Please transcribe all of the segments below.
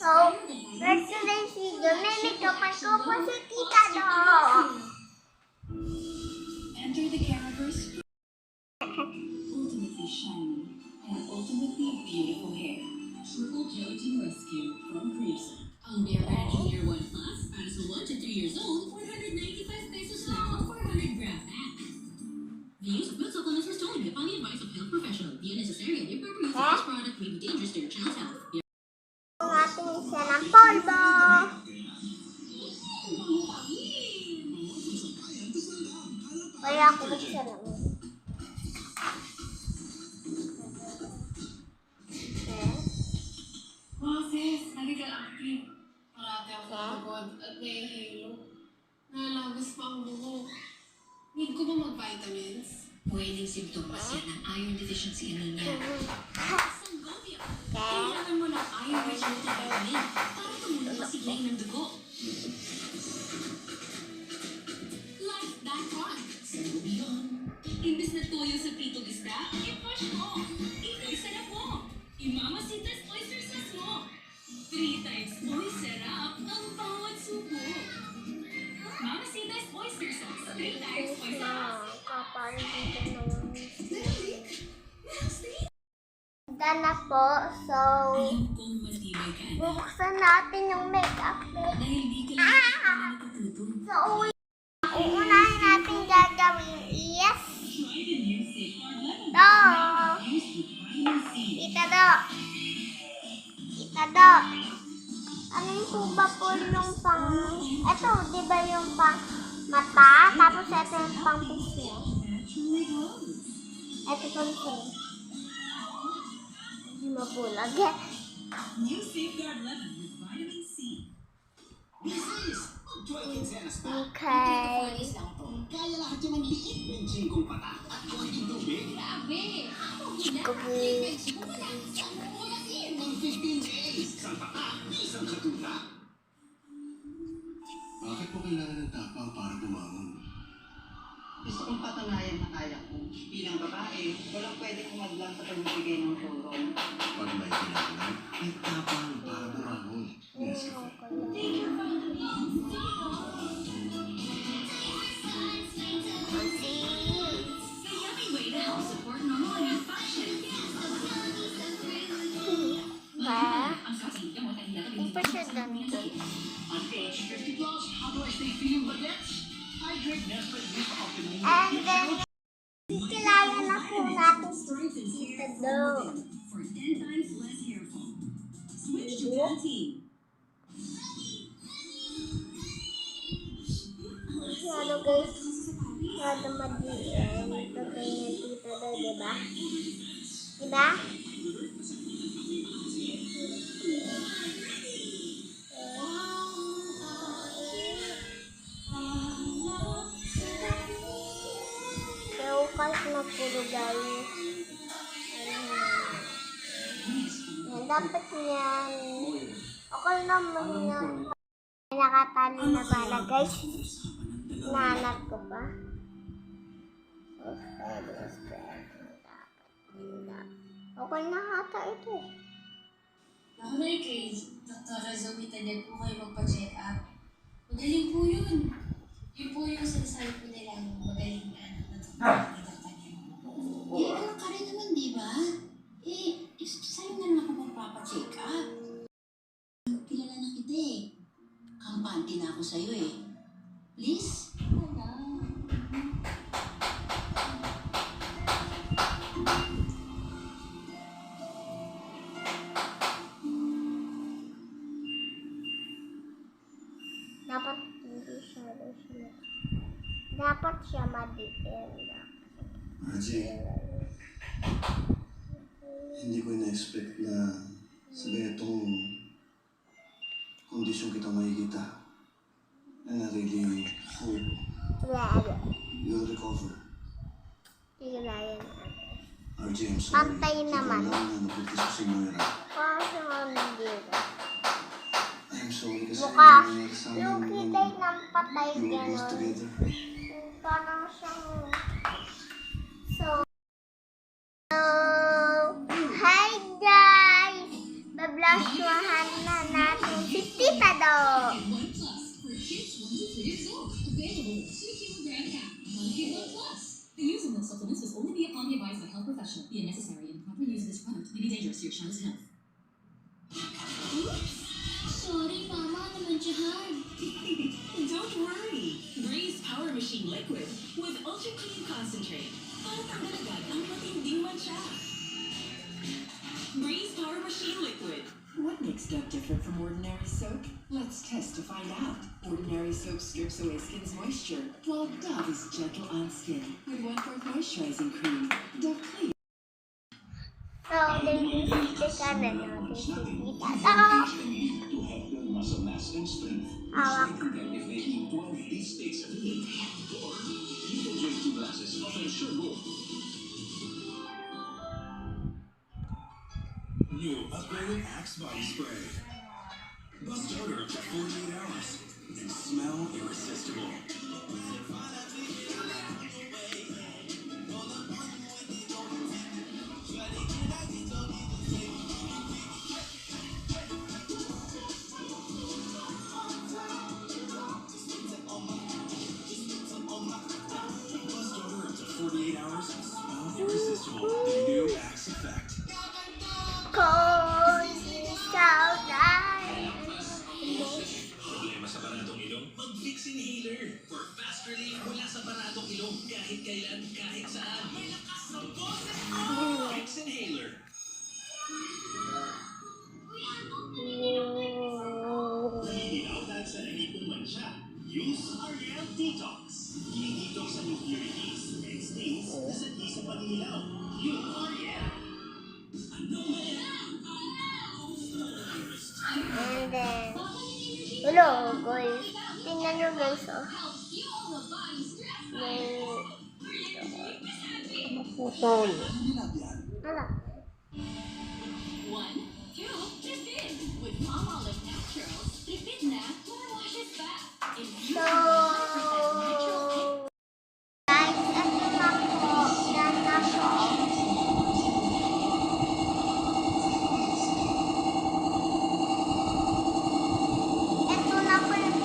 So, for today's video, may make-upan ko po si Tita Do. Enter the characters. Ultimately shiny and ultimately beautiful hair. Triple Gelatin Rescue from Crimson. Ang Bare Ranch Junior 1 Plus para sa 1 to 3 years old, 495 pesos lang ang 400 gram pack. The use of food supplements was totally upon the advice of health professional. The unnecessary and improper use of this product may be dangerous to your child's health. Natin isa ng polvo. Kaya ako magsa lang. Sis, nagiging-active. Parati ako pagod at nahihilo. Nalagos pa ang buhok. Need ko ba mag-vitamins? Pwedeng simptomas yan ng iron deficiency anemia. Sangobion! Kailangan mo ng iron-rich multivitamin para tumulong sa siglayin ng dugo. Like that one! Sangobion! Imbes na toyo sa pritong isda, i-push mo! Ito'y sarap mo! Imamasitas oyster sauce mo! 3 times more sarap ang bawat subo! Mamasitas oyster sauce, 3 times more sarap! Kapal dito naman. Ganda na po. So, Alam kong matibay ka na. bubuksan natin yung makeup bag. Dahil di ka lang natututo. So, uunahin natin gagawin is Try the new Safeguard Lemon. to. Used with vitamin C. Tita Do. Tita Do. Ano yung po ba po yung pang... Ito, di ba yung pang mata? Tapos ito yung pang pisngi. Naturally glows. Ito pang pisngi. Hindi mabulag. New Safeguard Lemon with vitamin C. Okay. Kaya lahat yung ang liit, benching kong pata at konting tubig. Grabe! Kubi. Ang 15 days, isang pata, isang katuta. Bakit po kailangan ng tapang para bumangon? Gusto kong patunayan na kaya ko. Bilang babae, walang pwede kumadlang sa pagbibigay ng tulong. Pag may kailangan, may tapang para bumangon. Nescafe. Take your vitamins. The yummy way to help support normal immune function. Ba? Ang sasing gamot ay Hindi pa siya ganito. On age 50 plus, how do I stay feeling baguettes? I drink Nestle Youth Optimum. And then, kilala na po natin si Tita Do. For 10 times less hair fall. Switch to Pantene. Masyado guys, masyado madiin. Ito kayo ng Tita Do, diba? Diba? So, kahit na puro guys. Yan, dapat yan. Okay naman yan. Nakatali na pala guys. Nahanap ko pa. Okay na hata ito. Ako na kay Dr. Zoe Tanya po kayo magpa-check up. Magaling po yun. Yun po yung sinasabi po nila magaling na anak na Dr. Tanya. Anak ka rin naman, di ba? Sa'yo na lang ako magpapacheck up. Kilala na kita eh. Kampante na ako sa'yo eh. Please? Dapat hindi siya. Dapat siya madiin. Archie, hindi ko na-expect na sa ganitong kondisyon kita makikita. And I really hope Wala. you'll recover. Tigla yan. Archie, I'm sorry. Pantay naman. Ikaw lang na nabuntis ko si Moira. Kasi nga hindi ba? I'm sorry kasi Mukha. nangyayari sa amin Yung nung kitay ng patay we were both gano'n. together. Parang siyang... So, hi guys! Blaswahan na natin si Tita Dog. And One Plus for kids 1 to 3 years old. Available 2 kilogram cap. Monkey One Plus. The use of milk supplements must only be upon the advice of a health professional. The unnecessary and improper use of this product may be dangerous to your child's health. Sorry, Mama. Namantsahan. Don't worry. Grace Power Machine Liquid with Ultra Clean Concentrate. Para tanggal agad ang matinding mancha. Grace Power Machine Liquid. What makes Dove different from ordinary soap? Let's test to find out. Ordinary soap strips away skin's moisture, while Dove is gentle on skin with 1/4 moisturizing cream. Dove Clean. So, nag-istika na natin si Tita Dog. To help build muscle mass and strength. Hawak. Strengthen them if they eat 12 beefsteaks a day. Or you can drink 2 glasses of Ensure Gold. New upgraded Axe Body Spray. Bust odor up to 48 hours and smell irresistible. Bust odor up to 48 hours and smell irresistible. The new Axe Effect. Problema sa baradong ilong? Mag-Vicks Inhaler for fast relief mula sa baradong ilong kahit kailan, kahit saan. May lakas ng boses ko! Vicks Inhaler. Hihinaw dahil sa nahipong mancha. Use Ariel Detox. Hihidetox ang impurities and stains na sanhi sa paghihilaw. Yung Ariel. Ano man? And then, hello guys. Tingnan nyo guys, oh. May, putol. Hala. 1, 2, tripid. With Palm Olive Naturals, tripid na for washes back. Infused So, with 100% natural guys, ito na po. Yan na po. Ito na po yung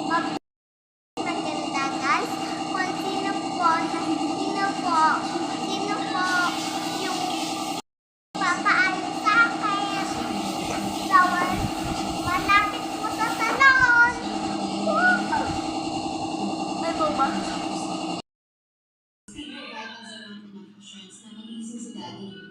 product. Maganda guys. Kung sino po yung papaayos sa akin. Flower, malapit po sa salon. Ay, baba. Vitamins and macronutrients na magising si Daddy.